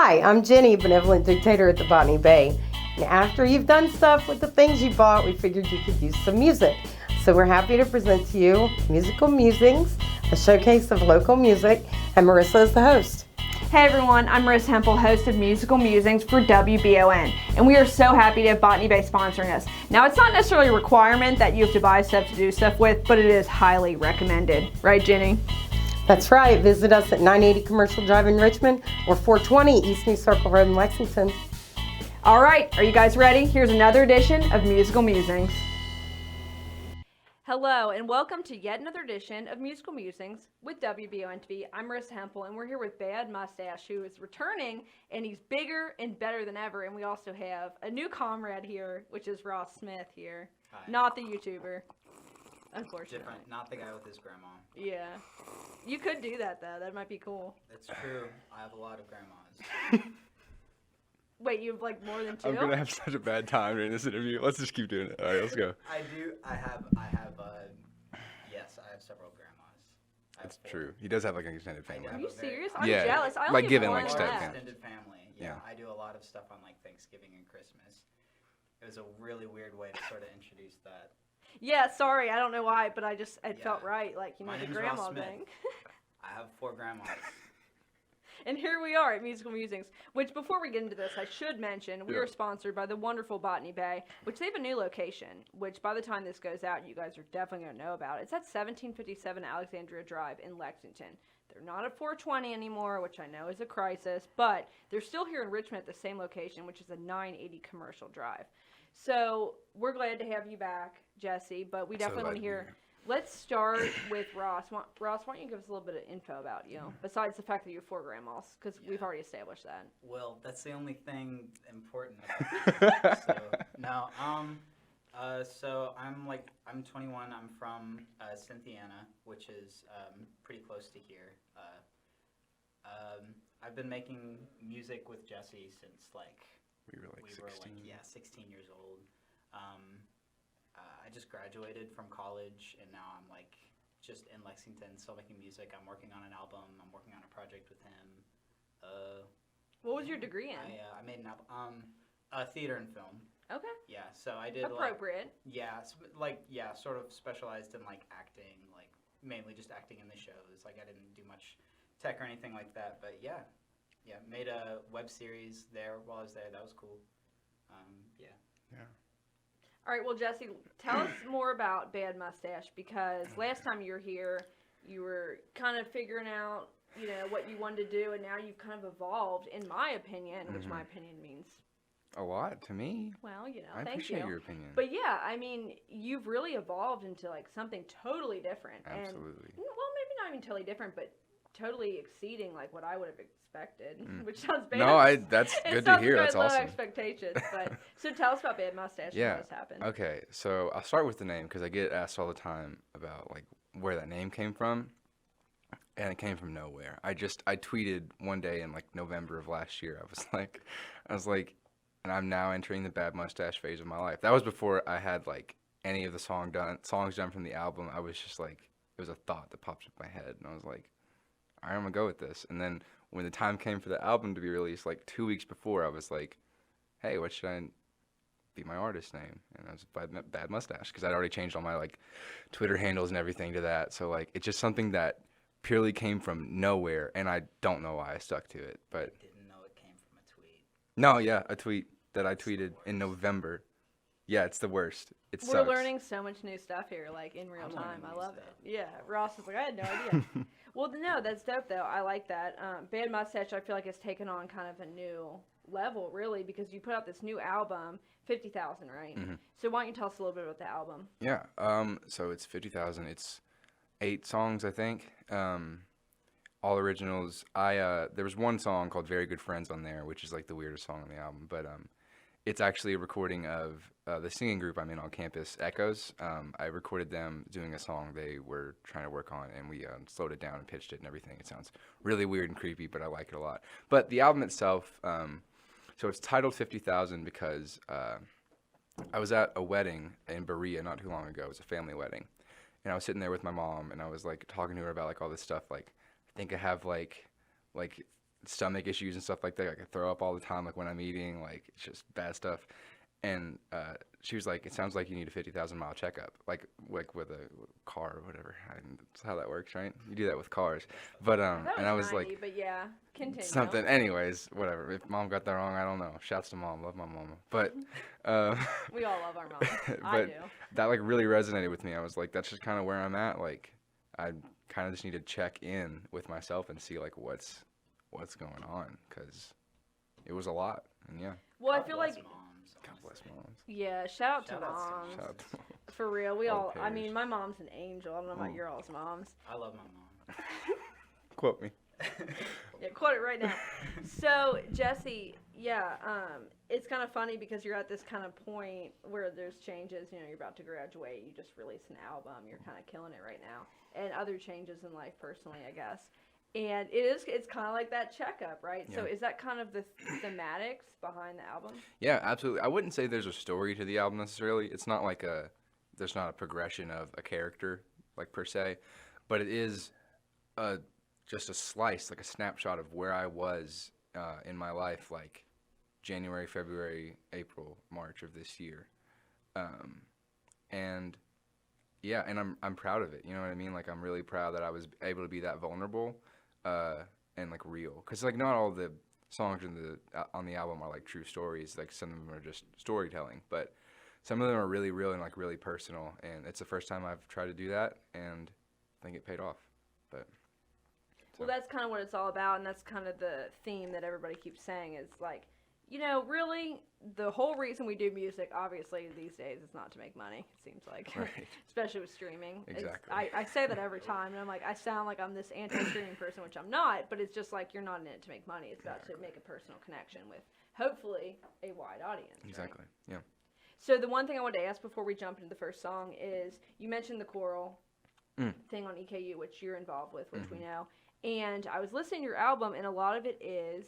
Hi, I'm Jenny, benevolent dictator at the Botany Bay. And after you've done stuff with the things you bought, we figured you could use some music. So we're happy to present to you Musical Musings, a showcase of local music, and Marissa is the host. Hey everyone, I'm Marissa Hempel, host of Musical Musings for WBON, and we are so happy to have Botany Bay sponsoring us. Now, it's not necessarily a requirement that you have to buy stuff to do stuff with, but it is highly recommended. Right, Jenny? That's right. Visit us at 980 Commercial Drive in Richmond or 420 East New Circle Road in Lexington. All right, are you guys ready? Here's another edition of Musical Musings. Hello, and welcome to yet another edition of Musical Musings with WBON TV. I'm Marissa Hempel, and we're here with Bad Mustache, who is returning, and he's bigger and better than ever. And we also have a new comrade here, which is Ross Smith here. Hi. Not the YouTuber, unfortunately. Different, not the guy with his grandma. Yeah. You could do that, though. That might be cool. It's true. I have a lot of grandmas. Wait, you have like more than two? I'm gonna have such a bad time during this interview. Let's just keep doing it. All right, let's go. I do. Yes, I have several grandmas. That's true. He does have like an extended family. Are you serious? I'm Yeah, jealous. I only like have given, one like, left. step Extended family. Yeah, I do a lot of stuff on like Thanksgiving and Christmas. It was a really weird way to sort of introduce that. Yeah, sorry, I don't know why, but it felt Yeah. right, like, you know, My the name's grandma Ross Smith. thing. I have 4 grandmas. And here we are at Musical Musings, which before we get into this, I should mention, we are sponsored by the wonderful Botany Bay, which they have a new location, which by the time this goes out, you guys are definitely going to know about. It's at 1757 Alexandria Drive in Lexington. They're not at 420 anymore, which I know is a crisis, but they're still here in Richmond at the same location, which is a 980 Commercial Drive. So we're glad to have you back, Jesse, but we definitely want to hear. Let's start with Ross. Ross, why don't you give us a little bit of info about you, besides the fact that you have 4 grandmas, because we've already established that. Well, that's the only thing important. So I'm 21. I'm from Cynthiana, which is pretty close to here. I've been making music with Jesse since We were 16. 16 years old. I just graduated from college, and now I'm just in Lexington, still making music. I'm working on an album. I'm working on a project with him. What was your degree in? I made an album, theater and film. Okay. Yeah, so I did appropriate. Sort of specialized in acting, mainly just acting in the shows. I didn't do much tech or anything like that, but yeah, made a web series there while I was there. That was cool. Yeah. All right, well, Jesse, tell us more about Bad Mustache, because last time you were here, you were kind of figuring out, what you wanted to do, and now you've kind of evolved, in my opinion, which my opinion means A lot to me. well, I thank you. appreciate your opinion. But yeah, I mean, you've really evolved into something totally different. Absolutely. And, well, maybe not even totally different, but totally exceeding what I would have expected, which sounds bad. No, that's It good to sounds hear. good, That's low awesome. expectations. But so tell us about Bad Mustache and Yeah. what has happened. Okay, so I'll start with the name because I get asked all the time about where that name came from, and it came from nowhere. I tweeted one day in November of last year. I was like, and I'm now entering the Bad Mustache phase of my life. That was before I had any of the songs done from the album. I was just it was a thought that popped up in my head, and I was like, all right, I'm gonna go with this. And then when the time came for the album to be released, 2 weeks before, I was like, hey, what should I be my artist name? And I was Bad Mustache, because I'd already changed all my Twitter handles and everything to that. So it's just something that purely came from nowhere, and I don't know why I stuck to it. But I didn't know it came from a tweet. no, yeah, a tweet that I tweeted in November. Yeah, it's the worst. It We're sucks. learning so much new stuff here, in real I'm time. learning I new love stuff. it. Yeah, Ross is I had no idea. Well, no, that's dope, though. I like that. Bad Mustache, I feel like, has taken on kind of a new level, really, because you put out this new album, 50,000, right? Mm-hmm. So why don't you tell us a little bit about the album? Yeah, so it's 50,000. It's 8 songs, I think. All originals. There was one song called Very Good Friends on there, which is the weirdest song on the album, but it's actually a recording of the singing group I'm in on campus, Echoes. I recorded them doing a song they were trying to work on, and we slowed it down and pitched it and everything. It sounds really weird and creepy, but I like it a lot. But the album itself, so it's titled 50,000 because I was at a wedding in Berea not too long ago. It was a family wedding. And I was sitting there with my mom, and I was talking to her about all this stuff. I think I have like stomach issues and stuff like that. Like I throw up all the time, like when I'm eating, like it's just bad stuff. And she was like, "It sounds like you need a 50,000-mile checkup, like with a car or whatever." That's how that works, right? You do that with cars. But I thought it and I was 90, like, but yeah, continue. something. Anyways, whatever. If mom got that wrong, I don't know. Shouts to mom. Love my mama. But We all love our moms. I but do. that like really resonated with me. I was like, that's just kind of where I'm at. Like, I kind of just need to check in with myself and see like what's going on, because it was a lot. And yeah, Well, I God feel bless like, moms, God bless honestly. moms. yeah, shout out to Shout outs to moms. Shout out to moms. For real, we All all, I pairs. mean, my mom's an angel. I don't know about Ooh. your all's moms. I love my mom. Quote me. Yeah, quote it right now. So, Jesse, yeah, it's kind of funny because you're at this kind of point where there's changes. You know, you're about to graduate. You just released an album. You're kind of killing it right now. And other changes in life personally, I guess. And it's kind of like that checkup, right? So Yeah. is that kind of the thematics behind the album? Yeah, absolutely. I wouldn't say there's a story to the album necessarily. It's not like there's not a progression of a character, like per se, but it is just a slice, like a snapshot of where I was in my life, like January, February, April, March of this year. And yeah, and I'm proud of it. You know what I mean? Like I'm really proud that I was able to be that vulnerable and like real. Cause like not all the songs on the album are like true stories. Like some of them are just storytelling, but some of them are really real and like really personal. And it's the first time I've tried to do that, and I think it paid off. But Well, that's kind of what it's all about, and that's kind of the theme that everybody keeps saying is like, you know, really, the whole reason we do music, obviously, these days, is not to make money, it seems like. Right. Especially with streaming. Exactly. I say that every time, and I'm like, I sound like I'm this anti-streaming person, which I'm not, but it's just like you're not in it to make money. It's about to make a personal connection with, hopefully, a wide audience. Right? exactly. Yeah. So the one thing I wanted to ask before we jump into the first song is, you mentioned the choral thing on EKU, which you're involved with, which we know. And I was listening to your album, and a lot of it is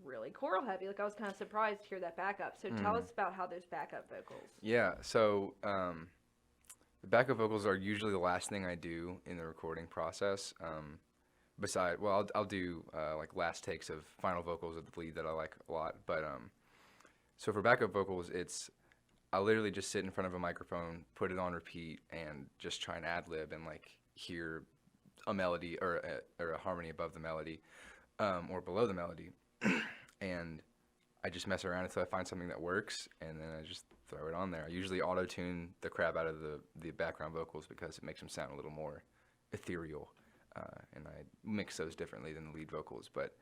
really choral heavy. Like, I was kind of surprised to hear that backup. So tell us about how there's backup vocals. Yeah, so the backup vocals are usually the last thing I do in the recording process. I'll do like last takes of final vocals of the lead that I like a lot. But so for backup vocals, I literally just sit in front of a microphone, put it on repeat, and just try and ad lib and like hear a melody or a harmony above the melody or below the melody. And I just mess around until I find something that works, and then I just throw it on there. I usually auto-tune the crap out of the background vocals because it makes them sound a little more ethereal, and I mix those differently than the lead vocals. But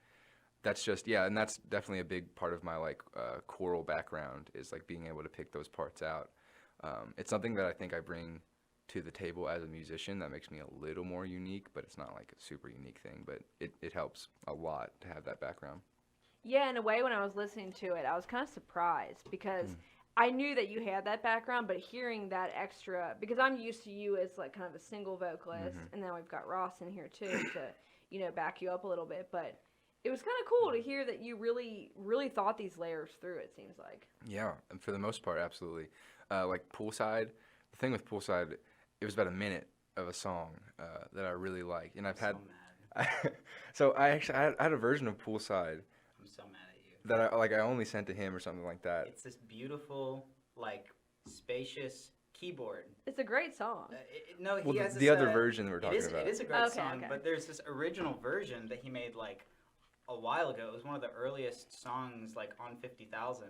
that's just, yeah, and that's definitely a big part of my like choral background is like being able to pick those parts out. It's something that I think I bring to the table as a musician that makes me a little more unique, but it's not like a super unique thing, but it helps a lot to have that background. Yeah, in a way, when I was listening to it, I was kind of surprised because I knew that you had that background, but hearing that extra, because I'm used to you as like kind of a single vocalist, and then we've got Ross in here too to, you know, back you up a little bit, but it was kind of cool to hear that you really, really thought these layers through, it seems like. Yeah, and for the most part, absolutely. Like Poolside, the thing with Poolside, it was about a minute of a song that I really liked, and I've had. So I had a version of Poolside. I'm so mad at you. That I only sent to him or something like that. It's this beautiful, like, spacious keyboard. It's a great song. No, he Well, has the this, other version that we're talking about. It is a great Okay, song, okay. but there's this original version that he made like a while ago. It was one of the earliest songs, like on 50,000.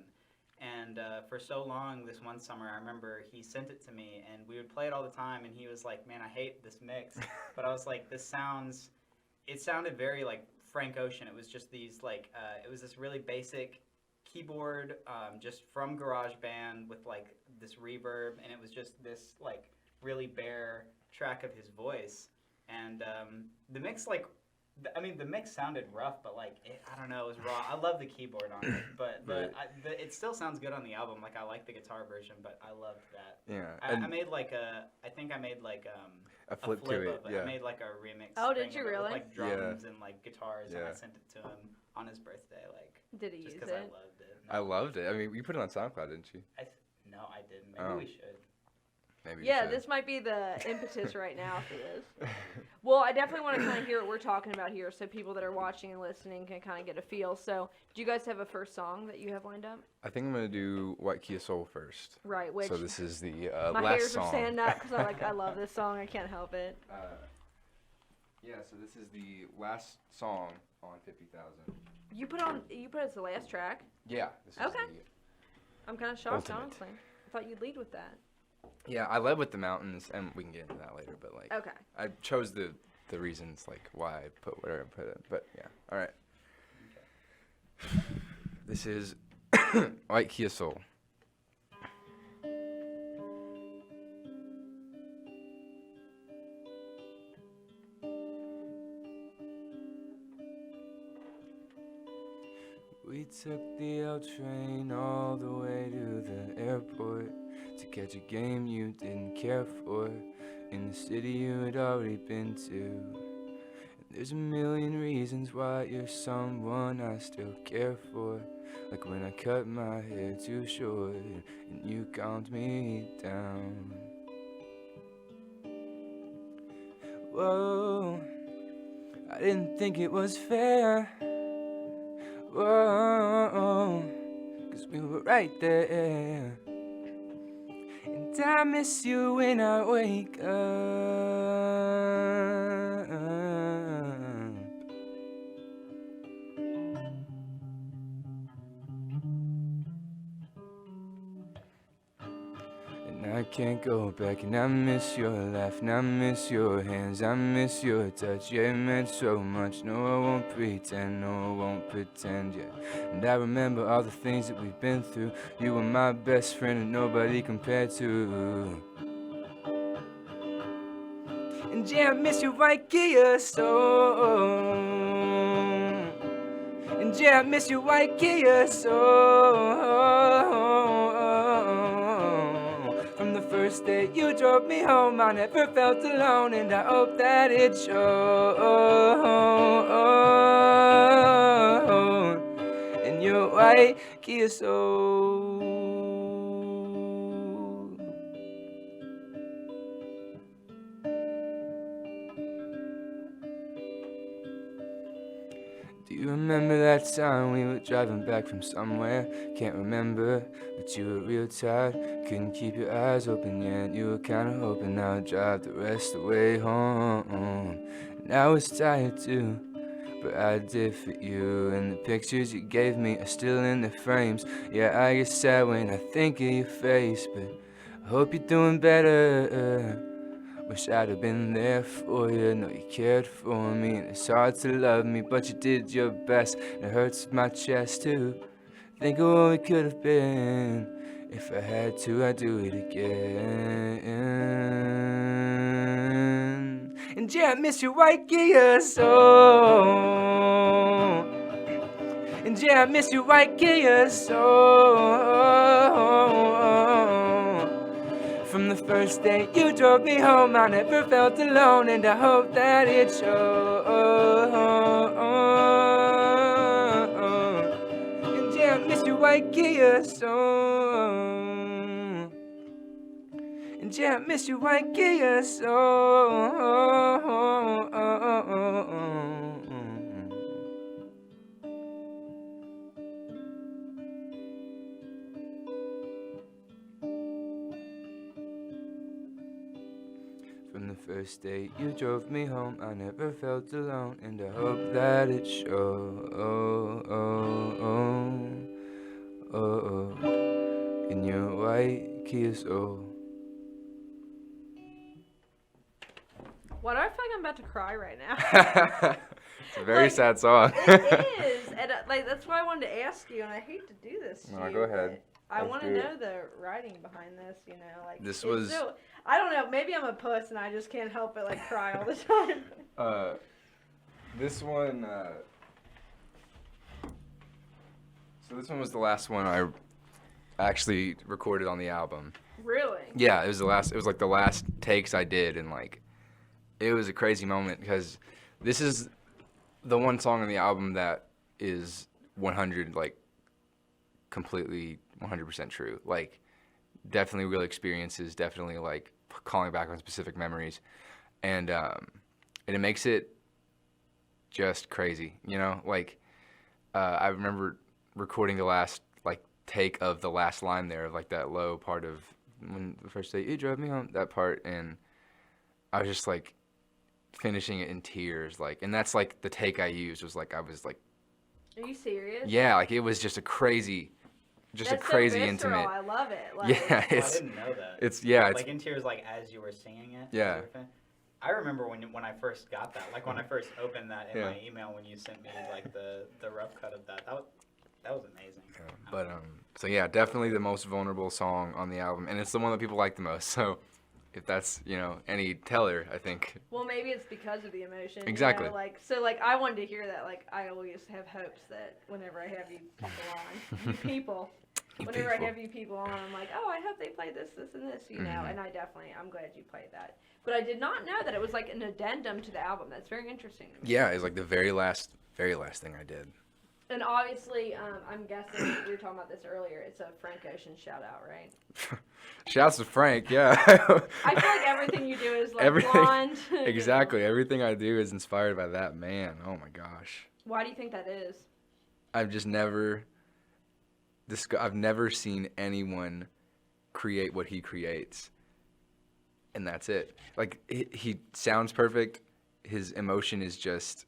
And for so long, this one summer, I remember he sent it to me, and we would play it all the time. And he was like, "Man, I hate this mix," but I was like, It sounded very like Frank Ocean. It was just these like, it was this really basic keyboard, just from GarageBand with like this reverb, and it was just this like really bare track of his voice. And the mix, like, the mix sounded rough, but like I don't know, it was raw. I love the keyboard on it, but it still sounds good on the album. Like I like the guitar version, but I loved that. Yeah. I made like I think I made like a flip to it. of Yeah. I made like a remix. Oh, did thing you of it really? With, like drums and like guitars, and I Yeah. sent it to him on his birthday, like Did he just use because I it? loved it. I loved it. I mean, you put it on SoundCloud, didn't you? No, I didn't. Maybe Oh. we should. maybe. Yeah, to say. this might be the impetus right now if it is. Well, I definitely want to kind of hear what we're talking about here so people that are watching and listening can kind of get a feel. So, do you guys have a first song that you have lined up? I think I'm gonna do White Key of Soul first. Right, which So this is the my last hairs song. are standing up because I love this song. I can't help it. Yeah, so this is the last song on 50,000. You put it as the last track. Yeah, this is Okay. the I'm kind of shocked, Ultimate. honestly. I thought you'd lead with that. Yeah, I led with the mountains, and we can get into that later. But like, Okay. I chose the reasons like why I put whatever I put it. But yeah, all right. This is White Key of Soul. We took the L train all the way to the airport to catch a game you didn't care for in the city you had already been to. And there's a million reasons why you're someone I still care for, like when I cut my hair too short and you calmed me down. Whoa, I didn't think it was fair. Whoa, 'cause we were right there. And I miss you when I wake up. And I can't go back, and I miss your laugh, and I miss your hands, I miss your touch. Yeah, it meant so much. No, I won't pretend, no, I won't pretend, yeah. And I remember all the things that we've been through. You were my best friend and nobody compared to. And yeah, I miss your white Kia soul. And yeah, I miss your white Kia soul. From the first day you drove me home, I never felt alone, and I hope that it showed. In your white Kia soul. Do you remember that time we were driving back from somewhere? Can't remember, but you were real tired. Couldn't keep your eyes open yet. You were kinda hoping I would drive the rest of the way home. And I was tired too, but I did for you. And the pictures you gave me are still in their frames. Yeah, I get sad when I think of your face, but I hope you're doing better. Wish I'd have been there for you, know you cared for me, and it's hard to love me, but you did your best, and it hurts my chest too. Think of what we could have been. If I had to, I'd do it again. And yeah, I miss your white Kia soul. And yeah, I miss your white Kia soul. From the first day you drove me home, I never felt alone, and I hope that it showed. And yeah, I miss your white Kia soul. And yeah, I miss your white Kia soul. From the first day you drove me home, I never felt alone, and I hope that it showed. In your white Kia soul. Why do I feel like I'm about to cry right now? It's a very Like, sad song. It is, and like that's why I wanted to ask you, and I hate to do this to No, you. go ahead. but I Let's want to do it. know the writing behind this. You know, like This it's was- So, I don't know. Maybe I'm a puss, and I just can't help but like cry all the time. This one. So this one was the last one I actually recorded on the album. Really? Yeah, it was the last. It was like the last takes I did, and like, it was a crazy moment because this is the one song on the album that is 100 like completely 100% true. Like, definitely real experiences, definitely like calling back on specific memories, and it makes it just crazy, you know. Like I remember recording the last like take of the last line there, of like that low part of when the first day it drove me home, that part, and I was just like finishing it in tears, like, and that's like the take I used was like I was like, Are you serious? yeah, like it was just a crazy, That's a crazy so visceral. intimate. I love it. Like, Yeah, Oh, I it's didn't know that. it's yeah, it's Like in tears, like as you were singing it. Yeah. you were I remember when I first got that, like when I first opened that in Yeah. my email when you sent me like the rough cut of that. That was amazing. yeah. But so yeah, definitely the most vulnerable song on the album, and it's the one that people like the most. So if that's, you know, any teller, I think. well, maybe it's because of the emotion. Exactly. You know, like, so, like, I wanted to hear that. Like, I always have hopes that whenever I have you people on, whenever I have you people on, I'm like, oh, I hope they play this, this, and this, you know. Mhm. And I'm glad you played that. But I did not know that it was like an addendum to the album. That's very interesting to me. Yeah, it's like the very last thing I did. And obviously, I'm guessing we were talking about this earlier. It's a Frank Ocean shout out, right? Shouts to Frank, yeah. I feel like everything you do is like Everything- blonde. you know. Exactly, everything I do is inspired by that man. Oh my gosh. Why do you think that is? I've just never I've never seen anyone create what he creates. And that's it. Like he sounds perfect. His emotion is just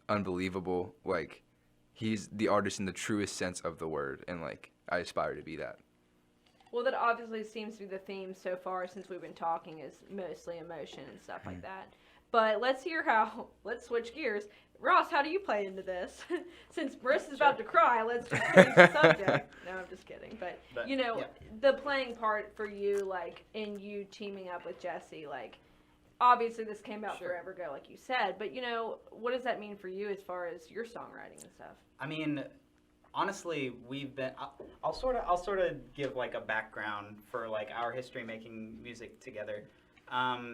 unbelievable. Like he's the artist in the truest sense of the word, and like I aspire to be that. Well, that obviously seems to be the theme so far since we've been talking, is mostly emotion and stuff like that. But let's let's switch gears. Ross, how do you play into this? Since Briss is about to cry, let's just change the subject. No, I'm just kidding. But you know, yeah. the playing part for you, like, in you teaming up with Jesse, like, obviously this came out Sure. forever ago, like you said, but, you know, what does that mean for you as far as your songwriting and stuff? I mean, honestly, we've been. I'll sort of give like a background for like our history making music together.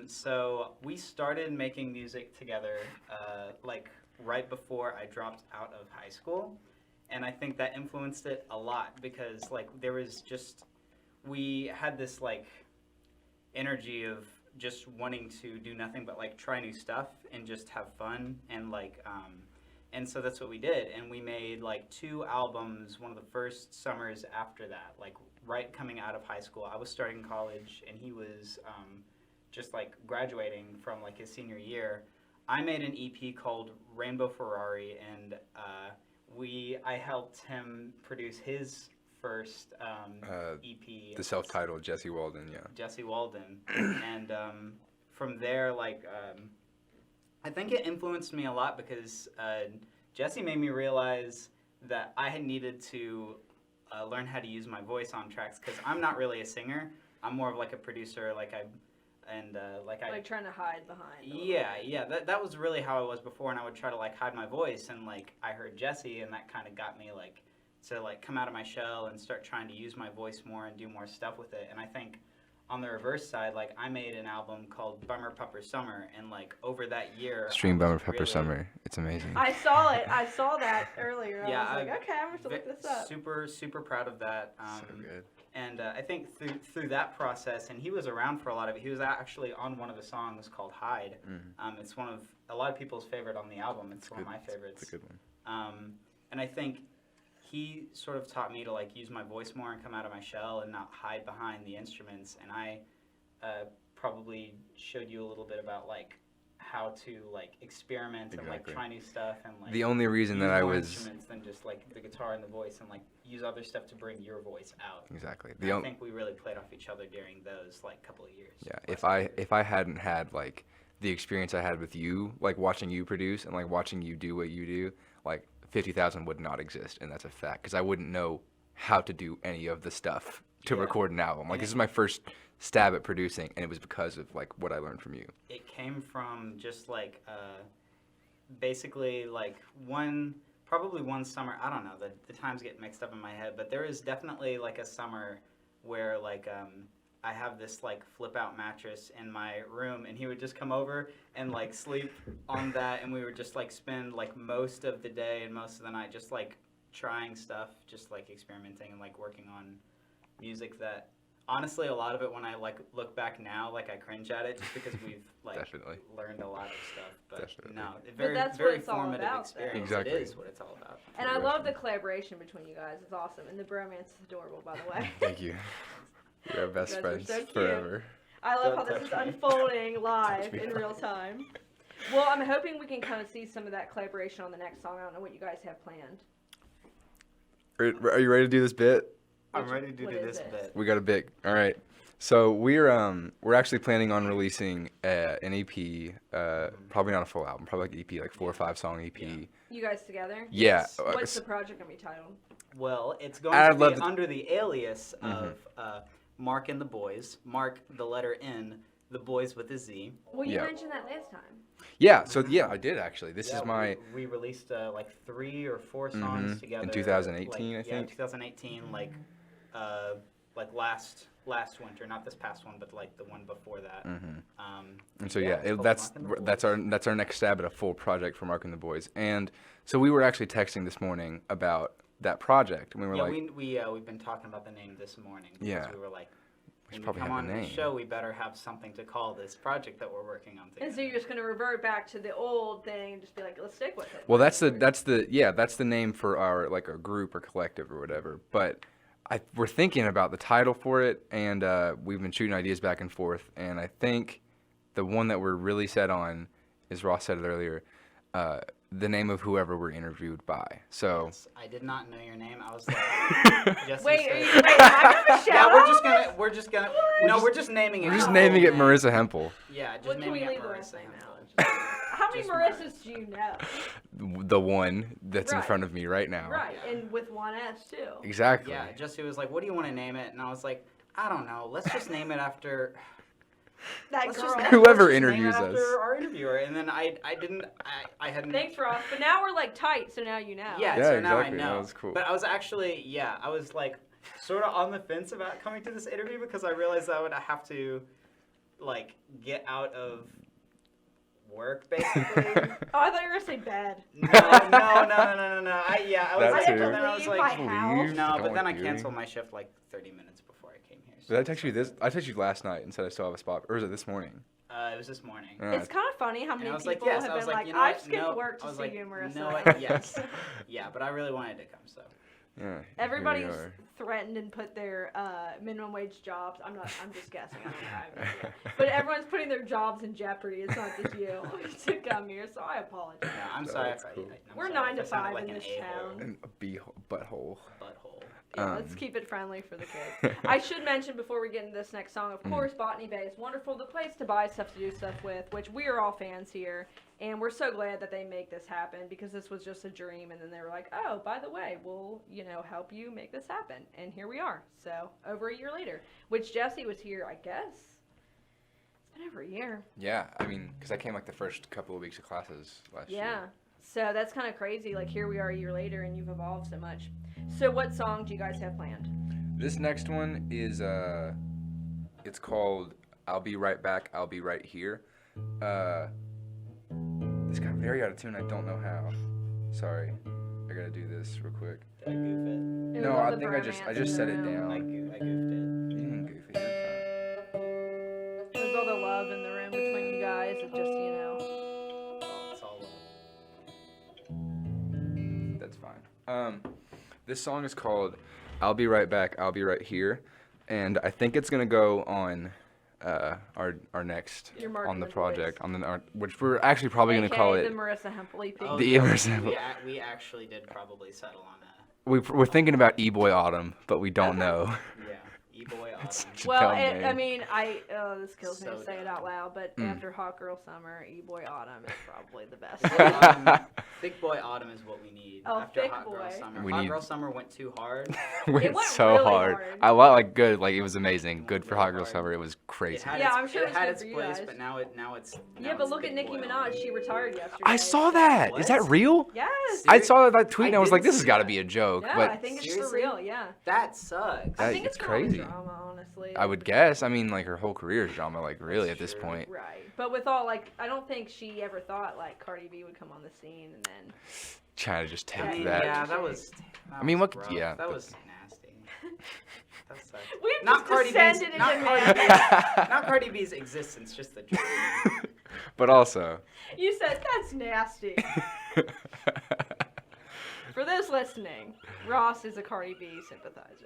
So we started making music together like right before I dropped out of high school, and I think that influenced it a lot because like there was just we had this like energy of just wanting to do nothing but like try new stuff and just have fun and like and so that's what we did, and we made like 2 albums one of the first summers after that, like right coming out of high school. I was starting college and he was just like graduating from like his senior year. I made an EP called Rainbow Ferrari, and I helped him produce his first EP. The self-titled Jesse Walden, yeah. Jesse Walden, and from there, like, I think it influenced me a lot because Jesse made me realize that I had needed to learn how to use my voice on tracks because I'm not really a singer. I'm more of like a producer, like Trying to hide behind. Yeah. That was really how I was before, and I would try to like hide my voice, and like I heard Jesse, and that kind of got me like to like come out of my shell and start trying to use my voice more and do more stuff with it. And I think on the reverse side, like I made an album called Bummer Pupper Summer, and like over that year, Stream I was Bummer Pepper really- Summer. It's amazing. I saw it. I saw that earlier. Yeah, I was like, okay, I'm going to look this up. Super proud of that. So good. And I think through that process, and he was around for a lot of it. He was actually on one of the songs called Hide. Mm-hmm. It's one of a lot of people's favorite on the album. It's one of my favorites. It's a good one. And I think he sort of taught me to like use my voice more and come out of my shell and not hide behind the instruments. And I probably showed you a little bit about like how to like experiment and like Exactly. try new stuff and like The only reason use that I more was instruments than just like the guitar and the voice, and like use other stuff to bring your voice out. exactly And I think we really played off each other during those like couple of years. yeah. last If I hadn't had like the experience I had with you, like watching you produce and like watching you do what you do, like 50,000 would not exist, and that's a fact because I wouldn't know how to do any of the stuff to Yeah. record an album. Like this is my first stab at producing, and it was because of like what I learned from you. It came from just like basically like probably one summer. I don't know, the times get mixed up in my head, but there is definitely like a summer where like I have this like flip out mattress in my room, and he would just come over and like sleep on that, and we would just like spend like most of the day and most of the night just like trying stuff, just like experimenting and like working on music that honestly, a lot of it when I like look back now, like I cringe at it just because we've like Definitely. learned a lot of stuff. But Definitely. no, very that's what very it's all formative about, though. experience. Exactly. It is what it's all about. And I love the collaboration between you guys. It's awesome. And the bromance is adorable, by the way. Thank you. We're our best You guys are friends so cute. forever. I love how Don't this is touch me. unfolding live me in not. real time. Well, I'm hoping we can kind of see some of that collaboration on the next song. I don't know what you guys have planned. Are you ready to do this bit? I'm ready to What do is this it? bit. We got a bit. All right. So we're actually planning on releasing an EP, probably not a full album, probably like EP, like 4 or 5 song EP. Yeah. You guys together? Yeah. Yes. What's the project going to be titled? Well, it's going I'd to love be to- under the alias of Mark and the Boys. Mark, the letter N, the Boys with a Z. Well, you Yeah. mentioned that last time. Yeah. So yeah, I did actually. This Yeah, is my. We released like 3 or 4 songs Mhm. together In 2018, like, I think. 2018, like last winter, not this past one, but like the one before that. Mhm. Um, And so yeah, yeah, it's called that's Mark and the that's our next stab at a full project for Mark and the Boys. And so we were actually texting this morning about that project, and we were yeah, like, we've been talking about the name this morning because Yeah. we were like, we should when we probably come have on a the name. show, we better have something to call this project that we're working on together. And so you're just going to revert back to the old thing and just be like, let's stick with it. Well, that's the name for our like our group or collective or whatever. But we're thinking about the title for it, and we've been shooting ideas back and forth. And I think the one that we're really set on is, Ross said it earlier, the name of whoever we're interviewed by. So Yes, I did not know your name. I was like, Jesse Wait, said- wait, I have a shout yeah, out we're just gonna. No, we're just naming it. we're just the naming full it name. Marissa Hempel, Yeah, just What can naming we it leave the Marissa last name Hempel. out? How many Just Marissas do you know? the one that's in Right. front of me right now. Right, Yeah. and with one S too. Exactly. Yeah, Jesse was like, "What do you want to name it?" And I was like, "I don't know. Let's just name it after." That Let's girl. just Whoever let's just name it interviews after us. our interviewer. And then I hadn't. Thanks, Ross. But now we're like tight, so now you know. Yeah, Yeah, so now I exactly. know. That was cool. But I was actually, I was like sort of on the fence about coming to this interview because I realized I would have to like get out of work basically. Oh, I thought you were gonna say bed. No. I was That like, I have too. to then I was leave like, my house. no, Don't but then I like canceled doing. my shift like 30 minutes before I came here. Did I text you this? I texted you last night and said I still have a spot, or was it this morning? It was this morning. It's kind of funny how And many I was people like, yes. have I was been like, like, you know I've what? skipped No. work I to was see like, you and Marissa. no, yes. Yeah, but I really wanted to come, so. Yeah. here we Everybody's are. threatened and put their minimum wage jobs. I'm just guessing. I don't know. I have no idea. But everyone's putting their jobs in jeopardy. It's not just you to come here, so I apologize. Yeah, I'm No, sorry. that's if I- cool. I'm We're sorry 9 to if I sounded 5 like in an this a-hole. town. And a butthole. Butthole. Yeah, let's keep it friendly for the kids. I should mention before we get into this next song, of course, Botany Bay is wonderful. The place to buy stuff, to do stuff with, which we are all fans here. And we're so glad that they make this happen because this was just a dream. And then they were like, oh, by the way, we'll, help you make this happen. And here we are. So over a year later, which Jesse was here, I guess. It's been over a year. Yeah, I mean, because I came like the first couple of weeks of classes last year. Yeah. So that's kind of crazy. Like here we are a year later and you've evolved so much. So what song do you guys have planned? This next one is it's called "I'll Be Right Back, I'll Be Right Here." This got very out of tune. I don't know how. Sorry, I gotta do this real quick. Did I goof it? It No, was all I the think I just bromance set in it the room. down. I goofed it. You didn't goof it. You're It was all the love in the room between you guys. It just, It's all fine. That's fine. This song is called "I'll Be Right Back, I'll Be Right Here," and I think it's gonna go on our next You're marking on the the project which we're actually probably gonna AKA call the it. Marissa Hempel EP. Oh, The yeah, immersive- we actually did probably settle on a We're thinking about E-Boy Autumn, but we don't know. E-boy autumn. It's such a Well, dumb name. this kills me So to say it dumb. out loud, but Mm. after Hot Girl Summer, E-Boy Autumn is probably the best. Thick boy autumn is what we need Oh, after thick Hot Girl boy. Summer. We Hot need- Girl Summer went too hard. went went so really hard. hard. I like good. Like it was amazing. Good for Really Hot Girl hard. Summer. It was crazy. It had Yeah, its, I'm sure it it's had good its for you place, guys. but now it's Yeah, now but it's look at thick Nicki boy Minaj. autumn. She retired yesterday. I saw so- that. Is What? that real? Yes. I saw that tweet and I was like, didn't this has see got to that. be a joke. Yeah, but I think it's for Seriously? real. Yeah. That sucks. I That- think it's it's probably crazy. drama, honestly. I would guess. I mean, like her whole career is drama. Like really, That's at this true. point. Right. But with all, I don't think she ever thought, Cardi B would come on the scene and then... Trying to just take I mean, that. Yeah, that was. I mean, was what could- rough. yeah, That but- was nasty. That sucks. We've Not just Cardi B's, descended into not Cardi madness. B's, not Cardi B's existence, just the joke. But also. You said that's nasty. For those listening, Ross is a Cardi B sympathizer.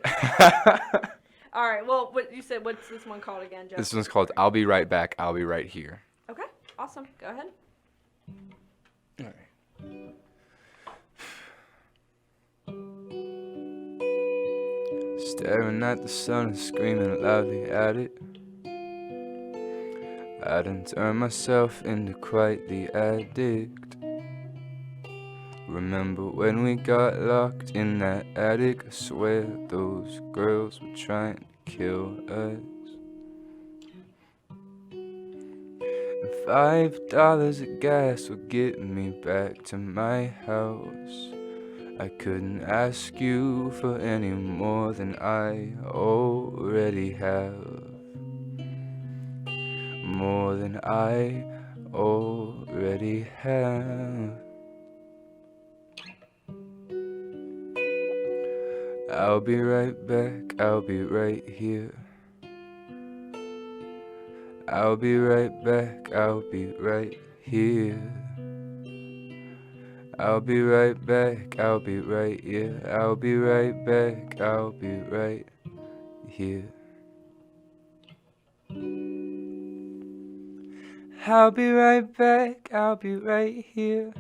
All right. Well, what you said? What's this one called again, Jeff? This one's called "I'll Be Right Back, I'll Be Right Here." Okay. Awesome. Go ahead. All right. Staring at the sun and screaming loudly at it. I done turned myself into quite the addict. Remember when we got locked in that attic? I swear those girls were trying to kill us. And $5 of gas would get me back to my house. I couldn't ask you for any more than I already have. More than I already have. I'll be right back, I'll be right here. I'll be right back, I'll be right here. I'll be right back, I'll be right here. I'll be right back, I'll be right here. I'll be right back, I'll be right here.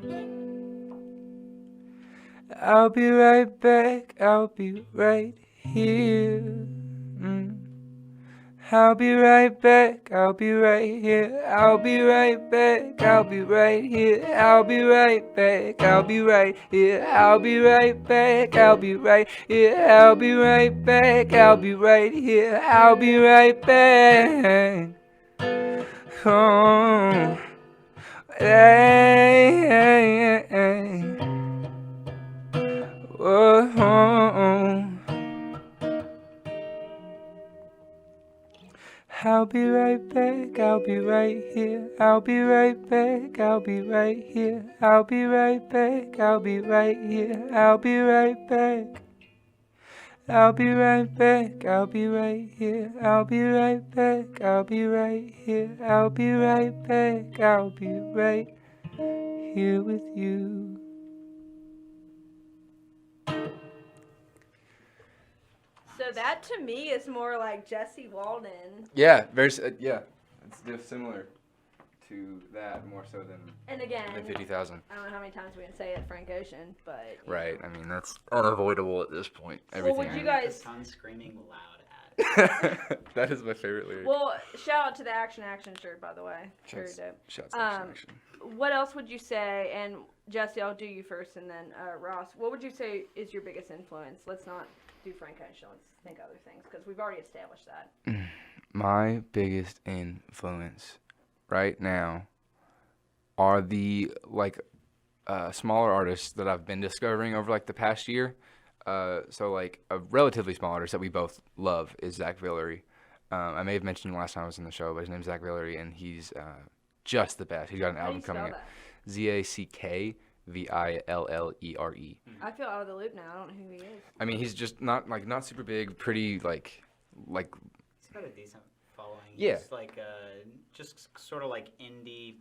I'll be right back, I'll be right here. I'll be right back, I'll be right here. I'll be right back, I'll be right here. I'll be right back, I'll be right here. I'll be right back, I'll be right here. I'll be right back, I'll be right here. I'll be right back. Oh, hey, hey, hey. Oh. I'll be right back, I'll be right here. I'll be right back, I'll be right here. I'll be right back, I'll be right here. I'll be right back. I'll be right back, I'll be right here. I'll be right back, I'll be right here. I'll be right back, I'll be right here with you. So that to me is more like Jesse Walden. Yeah, very. Yeah, it's just similar to that more so than And again, 50,000. I don't know how many times we can say it, Frank Ocean, but you Right. know. I mean, that's unavoidable at this point. Everything. would you I guys- The sun screaming loud at. That is my favorite lyric. Well, shout out to the Action shirt, by the way. Very Shouts- dope. Shouts to Action Action. What else would you say? And Jesse, I'll do you first, and then Ross. What would you say is your biggest influence? Let's not do Frank Ocean. Let's think other things because we've already established that. My biggest influence right now are the smaller artists that I've been discovering over like the past year. So like a relatively small artist that we both love is Zach Villery. I may have mentioned him last time I was in the show, but his name's Zach Villery, and he's just the best. He's got an How do you album coming spell out. that? ZACKVILLERE. I feel out of the loop now. I don't know who he is. I mean, he's just not super big, pretty like He's got a decent following. Yeah. He's like just sort of like indie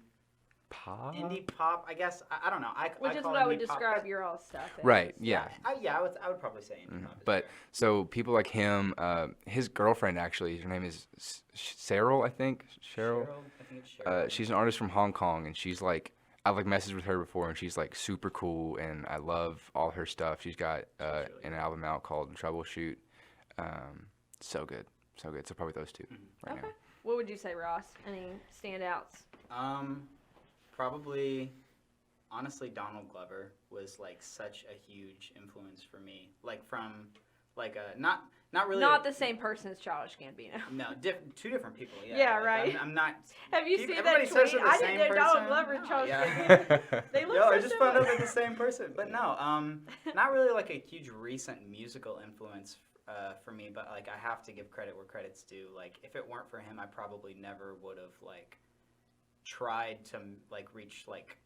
pop. pop, I guess. I don't know. Which is call what it I would indie pop, describe but- your all stuff as. Right. Yeah. I would probably say indie pop. is But fair. so people like him, his girlfriend actually, her name is Cheryl, I think. Cheryl. I think it's Cheryl. She's an artist from Hong Kong, and she's like, I've like messaged with her before, and she's like super cool, and I love all her stuff. She's got really an album out called Troubleshoot. So good, so good. So probably those two right Okay. What would you say, Ross? Any standouts? Probably, honestly, Donald Glover was like such a huge influence for me. Like from, like not really. Not the same person as Childish Gambino. No, two different people. Yeah. Yeah, Like, right. I'm not. Have you People- seen that everybody says tweet? they're the I didn't same know Donald person. Glover and No, Childish yeah. Gambino. They look Yo, so I just found out similar. they're the same person. But no, not really like a huge recent musical influence for me. But like, I have to give credit where credit's due. Like, if it weren't for him, I probably never would have like tried to like reach like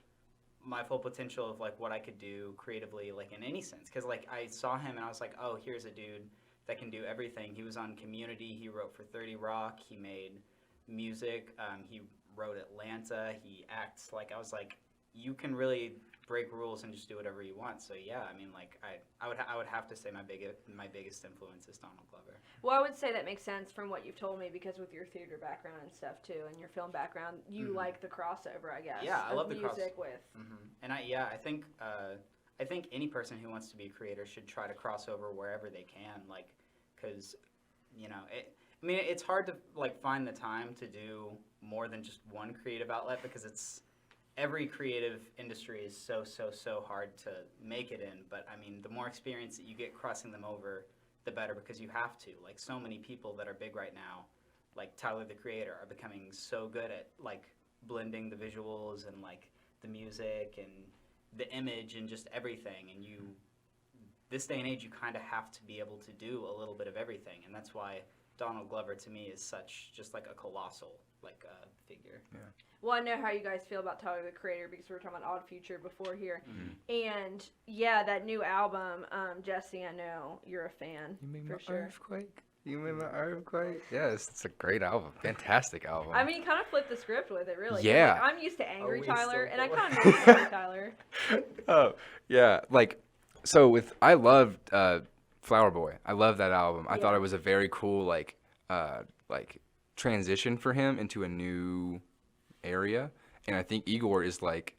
my full potential of like what I could do creatively, like in any sense. Because like I saw him and I was like, oh, here's a dude that can do everything. He was on Community. He wrote for 30 Rock. He made music. He wrote Atlanta. He acts. Like, I was like, you can really break rules and just do whatever you want. So yeah, I mean, like I would have to say my biggest influence is Donald Glover. Well, I would say that makes sense from what you've told me, because with your theater background and stuff too, and your film background, you like the crossover, I guess. Yeah, I love the music with. And I think any person who wants to be a creator should try to cross over wherever they can, like, because it's hard to like find the time to do more than just one creative outlet, because every creative industry is so hard to make it in. But I mean, the more experience that you get crossing them over, the better, because you have to. Like, so many people that are big right now, like Tyler the Creator, are becoming so good at like blending the visuals and like the music and the image and just everything. And this day and age, you kind of have to be able to do a little bit of everything. And that's why Donald Glover to me is such just like a colossal figure. Yeah. Well, I know how you guys feel about Tyler the Creator, because we were talking about Odd Future before here. And yeah, that new album, Jesse, I know you're a fan. You made for my sure. earthquake. You made my earthquake. Yes, it's a great album. Fantastic album. I mean, you kind of flipped the script with it, really. Yeah. Like, I'm used to angry we Tyler, still and I do kind of miss angry Tyler. Oh, yeah. Like, so I loved Flower Boy. I love that album. I thought it was a very cool, like transition for him into a new area. And I think Igor is like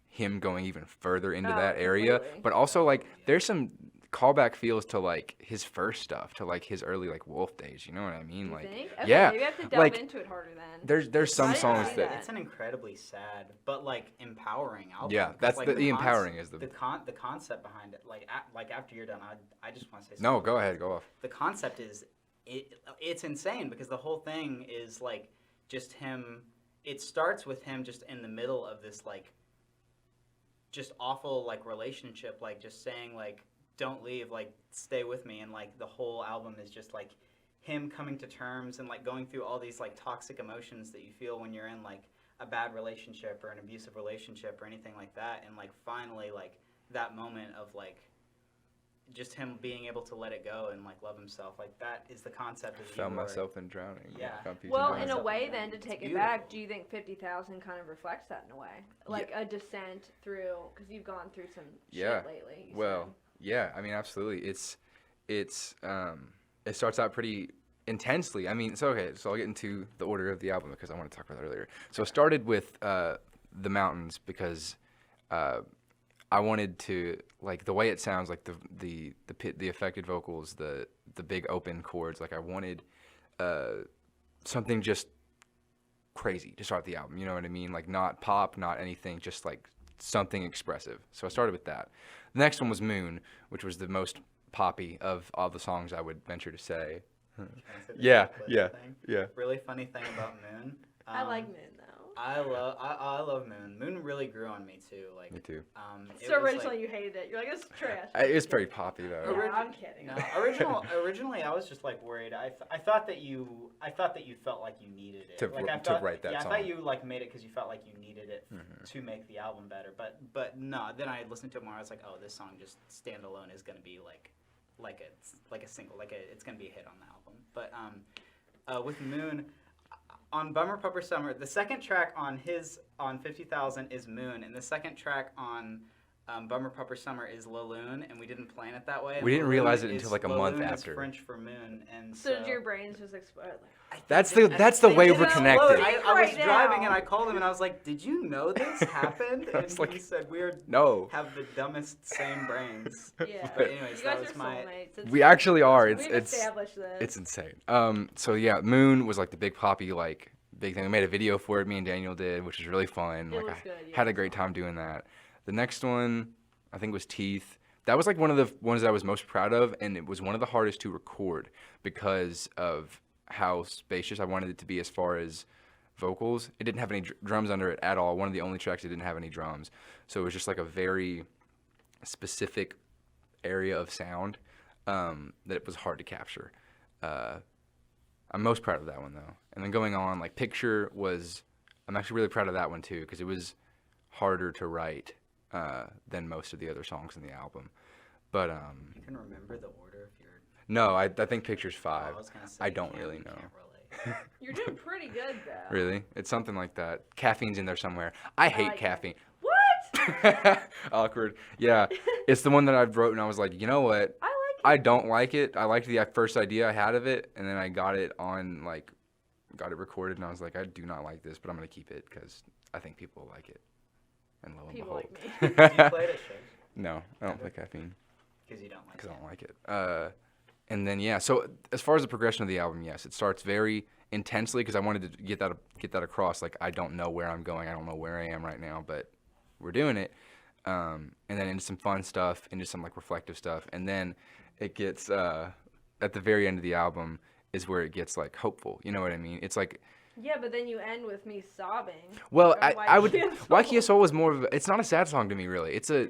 him going even further into that area. completely. But also, like, there's some callback feels to like his first stuff, to like his early like Wolf days. You know what I mean? You Like, think? Okay, yeah, maybe I have to delve like, into it harder then. there's some I didn't songs see that. that. It's an incredibly sad but like empowering album. Yeah, 'Cause, that's like, the empowering is the. the concept behind it. Like after you're done, I just want to say something. No, go ahead, go off. The concept is it's insane, because the whole thing is like just him. It starts with him just in the middle of this like just awful like relationship, like just saying like, don't leave, like stay with me. And like the whole album is just like him coming to terms and like going through all these like toxic emotions that you feel when you're in like a bad relationship or an abusive relationship or anything like that. And like finally like that moment of like just him being able to let it go and like love himself, like that is the concept of Found Igor. myself in drowning. Yeah. Found peace Well, in in drowning. a way, then, to It's take it back, beautiful. do you think 50,000 kind of reflects that in a way? Like a descent through, because you've gone through some Yeah. shit lately. you Well, said. yeah, I mean, absolutely. It starts out pretty intensely. I mean, so I'll get into the order of the album because I want to talk about that earlier. So it started with The Mountains, because I wanted to, like, the way it sounds, like the affected vocals, the big open chords, like I wanted something just crazy to start the album, you know what I mean? Like, not pop, not anything, just like something expressive. So I started with that. The next one was Moon, which was the most poppy of all the songs, I would venture to say. Can I say the Yeah, clip yeah, thing? yeah. Really funny thing about Moon. I like Moon, though. I love Moon. Moon really grew on me too. Like, Me too. it So was, originally like, you hated it. You're like, it's trash. It's very poppy though. Yeah, I'm kidding. No, originally I was just like worried. I thought that you felt like you needed it To like, I to thought, write that yeah, song. I thought you like made it because you felt like you needed it to make the album better. But no. Then I listened to it more. I was like, oh, this song just standalone is gonna be like a single, it's gonna be a hit on the album. But with Moon. On Bummer Pupper Summer, the second track on 50,000 is Moon, and the second track on Bummer Pupper Summer is Laloon, and we didn't plan it that way. We didn't Laloon realize it is- until like a month Laloon is after. French for moon, and So did your brains just explode? That's the way we're connected. I was Right driving now. and I called him and I was like, "Did you know this happened?" I And was like, he said, "We No. have the dumbest same brains." Yeah. But anyways, You that guys was are my. soulmates. It's- We actually are. We've It's established this. it's insane. So yeah, Moon was like the big poppy like big thing. We made a video for it. Me and Daniel did, which was really fun. It Like was I good, yeah, had a it's great fun. time doing that. The next one, I think, was Teeth. That was like one of the ones that I was most proud of, and it was one of the hardest to record because of how spacious I wanted it to be as far as vocals. It didn't have any drums under it at all. One of the only tracks that didn't have any drums. So it was just like a very specific area of sound that it was hard to capture. I'm most proud of that one though. And then going on, like Picture was, I'm actually really proud of that one too because it was harder to write than most of the other songs in the album. But You can remember the order if you're. No, I think picture's Oh, 5. I was gonna say, I don't yeah, really we know. can't relate. You're doing pretty good though. Really? It's something like that. Caffeine's in there somewhere. I hate like caffeine. What? Awkward. Yeah. It's the one that I wrote and I was like, you know what? I I like it. don't like it. I liked the first idea I had of it, and then I got it recorded, and I was like, I do not like this, but I'm going to keep it because I think people will like it. And lo and People behold. like Do you play it at shows? No, I don't play caffeine Because you don't like because it. I don't like it. And then, yeah, so as far as the progression of the album, yes, it starts very intensely because I wanted to get that across. Like, I don't know where I'm going. I don't know where I am right now, but we're doing it. And then into some fun stuff, into some, like, reflective stuff. And then it gets, at the very end of the album is where it gets, like, hopeful. You know what I mean? It's like, Yeah, but then you end with me sobbing. well, Or I would, Why Soul. Kia Soul is more of a, it's not a sad song to me, really. It's a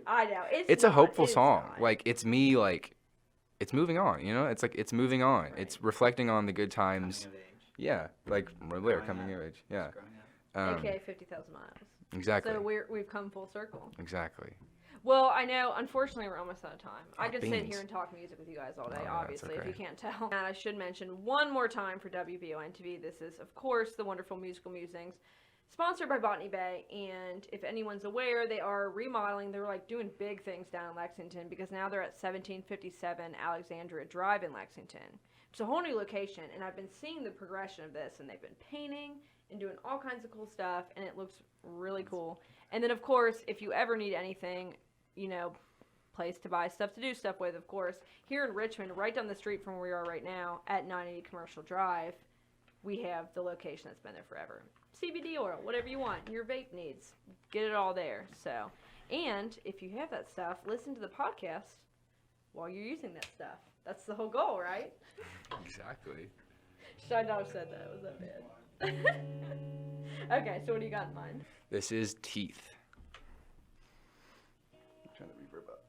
It's a not, hopeful it is song. not. Like, it's me, like, it's moving on, you know? It's like, it's moving on. Right. It's reflecting on the good Coming times. of age. Yeah, like, we're Growing coming up. of age. Yeah. Growing up. AKA 50,000 miles. Exactly. So we've come full circle. Exactly. Well, I know, unfortunately, we're almost out of time. I Oh, could sit beans. here and talk music with you guys all day, Oh, yeah, that's obviously, if okay. you can't tell. And I should mention one more time for WVON TV, this is, of course, the wonderful Musical Musings, sponsored by Botany Bay. And if anyone's aware, they are remodeling. They're, like, doing big things down in Lexington because now they're at 1757 Alexandria Drive in Lexington. It's a whole new location, and I've been seeing the progression of this, and they've been painting and doing all kinds of cool stuff, and it looks really cool. And then, of course, if you ever need anything, you know, place to buy stuff to do stuff with, of course, here in Richmond, right down the street from where we are right now, at 980 Commercial Drive, we have the location that's been there forever. CBD oil, whatever you want, your vape needs, get it all there. So, and if you have that stuff, listen to the podcast while you're using that stuff. That's the whole goal, right? Exactly. Shine Dodge said that. Was that bad? Okay, so what do you got in mind? This is Teeth. I'm trying to reverb up.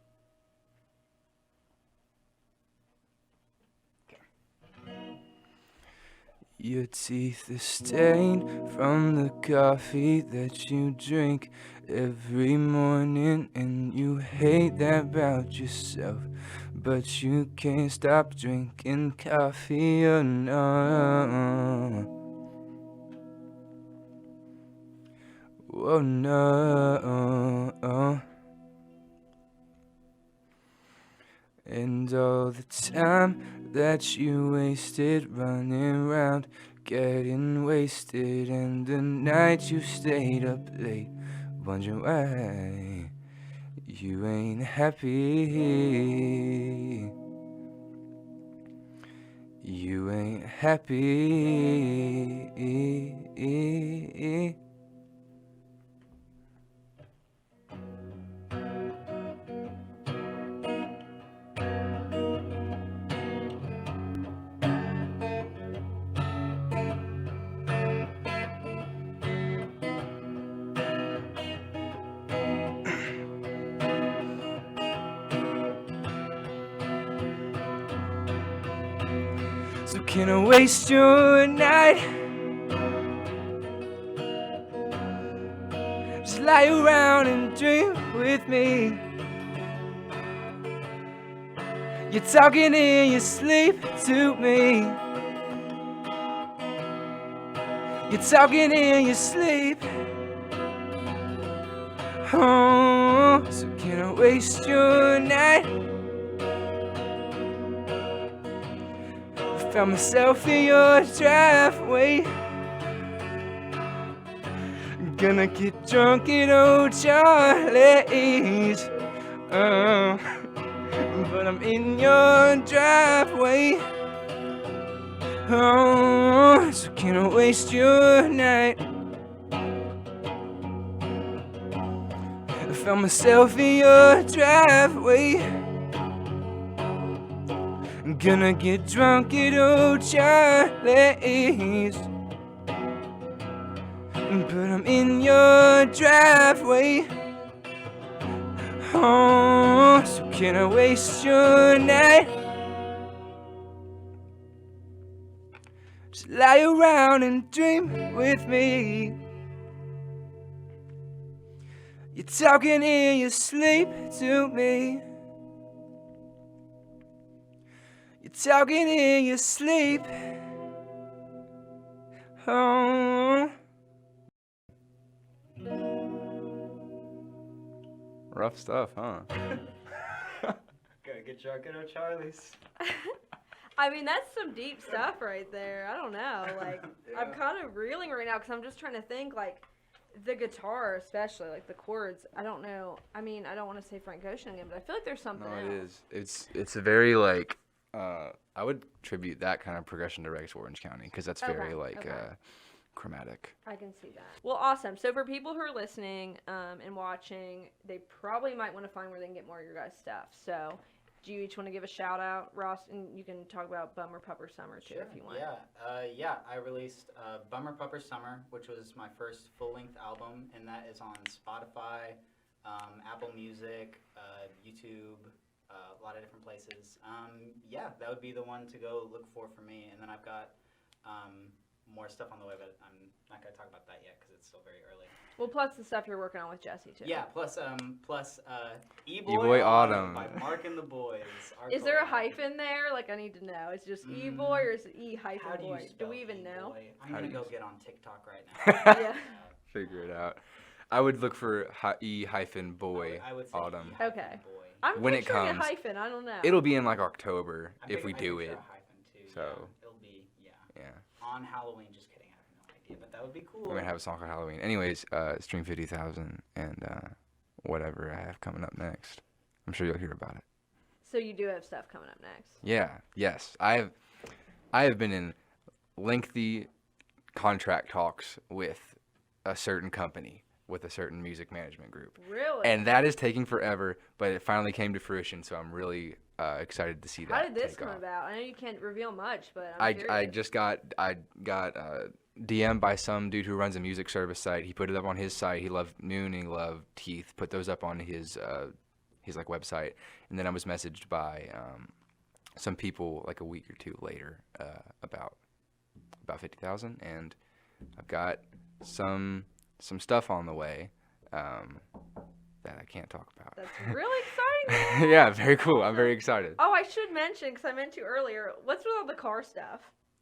Your teeth are stained from the coffee that you drink every morning, and you hate that about yourself, but you can't stop drinking coffee, oh no. Oh no. And all the time that you wasted running around, getting wasted, and the night you stayed up late, wondering why you ain't happy. You ain't happy. So can I waste your night? Just lie around and dream with me. You're talking in your sleep to me. You're talking in your sleep. Oh, so can I waste your night? Found myself in your driveway. Gonna get drunk at old Charlie's. But I'm in your driveway. Oh, so can I waste your night? I found myself in your driveway. Gonna get drunk at old Charlie's. But I'm in your driveway. Oh, so can I waste your night? Just lie around and dream with me. You're talking in your sleep to me. You're talking in your sleep. Oh. Rough stuff, huh? Gotta get drunk at O'Charlie's. I mean, that's some deep stuff right there. I don't know. Like, I'm kind of reeling right now because I'm just trying to think, like, the guitar especially, like the chords. I don't know. I mean, I don't want to say Frank Ocean again, but I feel like there's something No, else. it is. It's a very like. I would attribute that kind of progression to Rex Orange County because that's very like chromatic. I can see that. Well, awesome. So for people who are listening and watching, they probably might want to find where they can get more of your guys' stuff. So do you each want to give a shout out, Ross? And you can talk about Bummer Pupper Summer too if you want. Yeah. I released Bummer Pupper Summer, which was my first full-length album, and that is on Spotify, Apple Music, YouTube, a lot of different places. That would be the one to go look for me. And then I've got more stuff on the way, but I'm not going to talk about that yet because it's still very early. Well, plus the stuff you're working on with Jesse too. Yeah, plus E-Boy Autumn by Mark and the Boys. Is there a hyphen there? Like, I need to know. Is it just E-Boy or is it E-hyphen How do you boy? Do we even know? I'm going to go get on TikTok right now. Yeah. Figure it out. I would look for E-Boy I would say Autumn. Okay. Boy. I'm When it picturing comes. a hyphen. I don't know. It'll be in like October I if we do picture it. a hyphen too, So. yeah. It'll be, Yeah. on Halloween. Just kidding. I have no idea, but that would be cool. We're gonna have a song for Halloween. Anyways, stream 50,000 and whatever I have coming up next. I'm sure you'll hear about it. So you do have stuff coming up next. Yeah. Yes. I have been in lengthy contract talks with a certain company, with a certain music management group. Really? And that is taking forever, but it finally came to fruition, so I'm really excited to see that. How did this take come off. about? I know you can't reveal much, but I curious. just got DM'd by some dude who runs a music service site. He put it up on his site. He loved Noon and he loved Teeth. Put those up on his like website, and then I was messaged by some people like a week or two later about 50,000, and I've got some stuff on the way that I can't talk about. That's really exciting. Yeah, very cool. I'm very excited. Oh, I should mention, because I meant to earlier, what's with all the car stuff?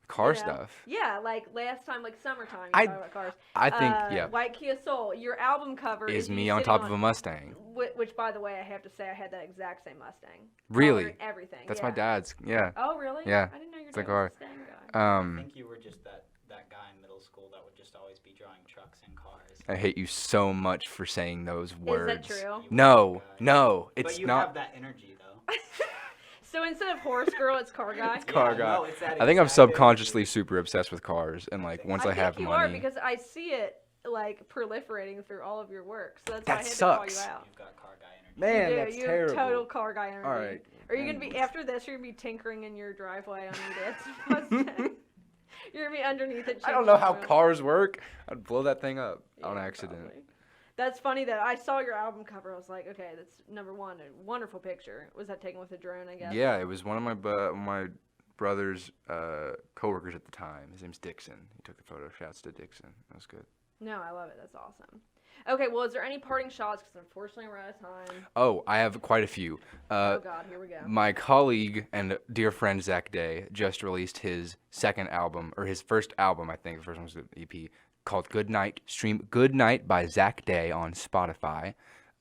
Car You know? stuff. Yeah, like last time, like summertime, I- you talked about cars. I think, yeah. White Kia Soul, your album cover Is you me on sitting top of a Mustang. Which, by the way, I have to say, I had that exact same Mustang. Really? Color and everything. That's yeah. my dad's. Yeah. Oh, really? Yeah, I didn't know you were it's a a car. Mustang guy. I think you were just that guy in middle school that would just always be drawing trucks and cars. I hate you so much for saying those words. Is that true? No, it's but you not. have that energy though. So instead of horse girl, it's car guy? Car Yeah, guy. no, it's that I think I'm exact energy. subconsciously super obsessed with cars, and like once I, have think you money, are because I see it like proliferating through all of your work. So that's That why I had sucks. to call you out. You've got car guy energy. man, you do. that's You have terrible. total car guy energy. All right. Are you gonna be after this? You're gonna be tinkering in your driveway on your dad's Mustang. You're gonna be underneath it. I don't know how changing oil. cars work. I'd blow that thing up on Yeah, accident. probably. That's funny that I saw your album cover. I was like, okay, that's number one, a wonderful picture. Was that taken with a drone? I guess. Yeah, it was one of my brother's coworkers at the time. His name's Dixon. He took the photo. Shouts to Dixon. That was good. No, I love it. That's awesome. Okay, well, is there any parting shots? Because unfortunately, we're out of time. Oh, I have quite a few. Oh God, here we go. My colleague and dear friend Zach Day just released his second album, or his first album, I think. The first one was an EP called Good Night. Stream Good Night by Zach Day on Spotify.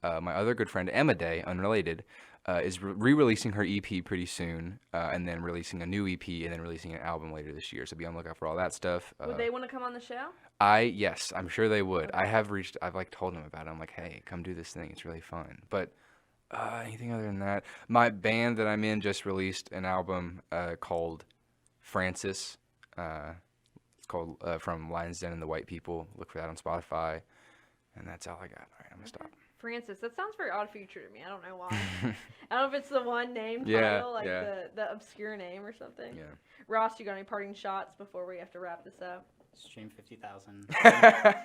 My other good friend Emma Day, unrelated, is re-releasing her EP pretty soon, and then releasing a new EP, and then releasing an album later this year. So be on the lookout for all that stuff. Would they want to come on the show? Yes, I'm sure they would. I've like told them about it. I'm like, hey, come do this thing. It's really fun. But anything other than that, my band that I'm in just released an album called Francis. It's called From Lion's Den and the White People. Look for that on Spotify. And that's all I got. All right, I'm gonna stop. Francis, that sounds very odd future to me. I don't know why. I don't know if it's the one name Yeah, title, like yeah. the obscure name or something. Yeah. Ross, you got any parting shots before we have to wrap this up? Stream 50,000.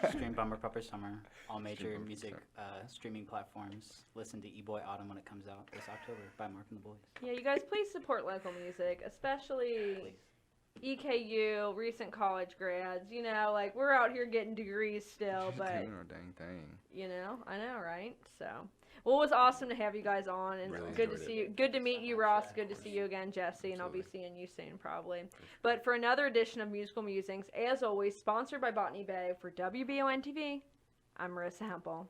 Stream Bummer Pupper Summer. All major Bummer music streaming platforms. Listen to E-Boy Autumn when it comes out this October by Mark and the Boys. Yeah, you guys, please support local music, especially EKU, recent college grads. You know, like, we're out here getting degrees still, but, Doing our dang thing. you know, I know, right? So, Well, it was awesome to have you guys on, and Really good to enjoyed see it. you. Good to meet you, much, Ross. yeah, Good to of see you again, Jesse, and I'll be Absolutely. seeing you soon probably. But for another edition of Musical Musings, as always, sponsored by Botany Bay for WBON TV, I'm Marissa Hempel.